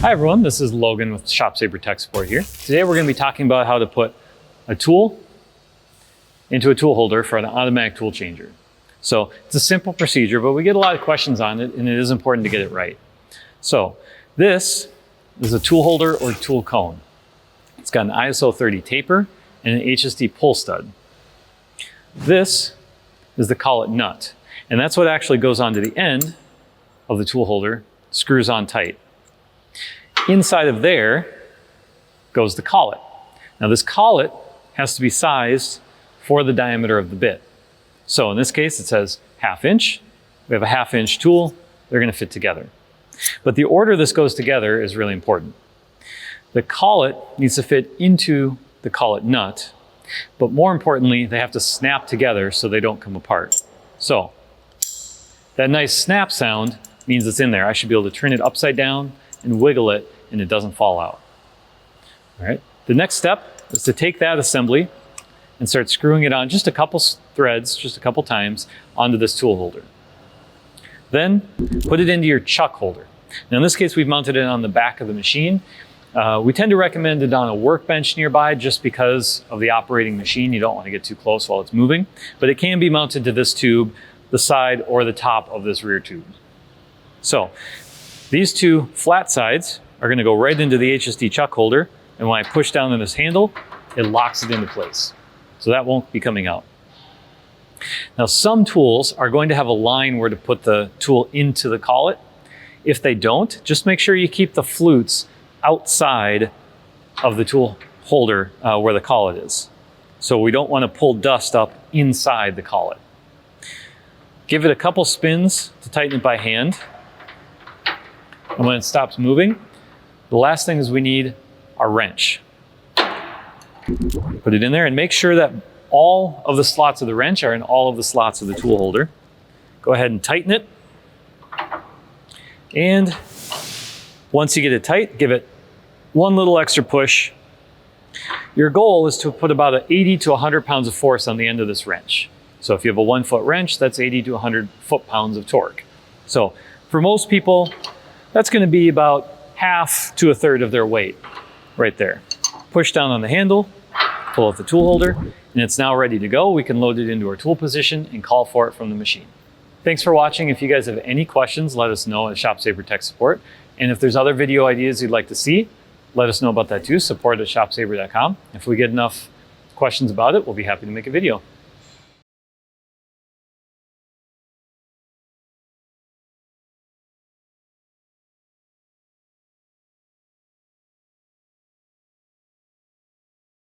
Hi everyone, this is Logan with ShopSabre Tech Support here. Today we're going to be talking about how to put a tool into a tool holder for an automatic tool changer. So it's a simple procedure, but we get a lot of questions on it and it is important to get it right. So this is a tool holder or tool cone. It's got an ISO 30 taper and an HSD pull stud. This is the collet nut, and that's what actually goes onto the end of the tool holder, screws on tight. Inside of there goes the collet. Now this collet has to be sized for the diameter of the bit. So in this case it says 1/2 inch. We have a 1/2 inch tool, they're going to fit together. But the order this goes together is really important. The collet needs to fit into the collet nut, but more importantly they have to snap together so they don't come apart. So that nice snap sound means it's in there. I should be able to turn it upside down and wiggle it and it doesn't fall out. All right. The next step is to take that assembly and start screwing it on just a couple threads, just a couple times onto this tool holder. Then put it into your chuck holder. Now in this case we've mounted it on the back of the machine. We tend to recommend it on a workbench nearby just because of the operating machine. You don't want to get too close while it's moving, but it can be mounted to this tube, the side or the top of this rear tube. So these two flat sides are going to go right into the HSD chuck holder, and when I push down on this handle, it locks it into place. So that won't be coming out. Now some tools are going to have a line where to put the tool into the collet. If they don't, just make sure you keep the flutes outside of the tool holder where the collet is. So we don't want to pull dust up inside the collet. Give it a couple spins to tighten it by hand. And when it stops moving, the last thing is we need our wrench. Put it in there and make sure that all of the slots of the wrench are in all of the slots of the tool holder. Go ahead and tighten it. And once you get it tight, give it one little extra push. Your goal is to put about 80 to 100 pounds of force on the end of this wrench. So if you have a 1-foot wrench, that's 80 to 100 foot-pounds of torque. So for most people, that's going to be about 1/2 to 1/3 of their weight right there. Push down on the handle, pull out the tool holder, and it's now ready to go. We can load it into our tool position and call for it from the machine. Thanks for watching. If you guys have any questions, let us know at ShopSabre Tech Support. And if there's other video ideas you'd like to see, let us know about that too. Support at shopsabre.com. If we get enough questions about it, we'll be happy to make a video.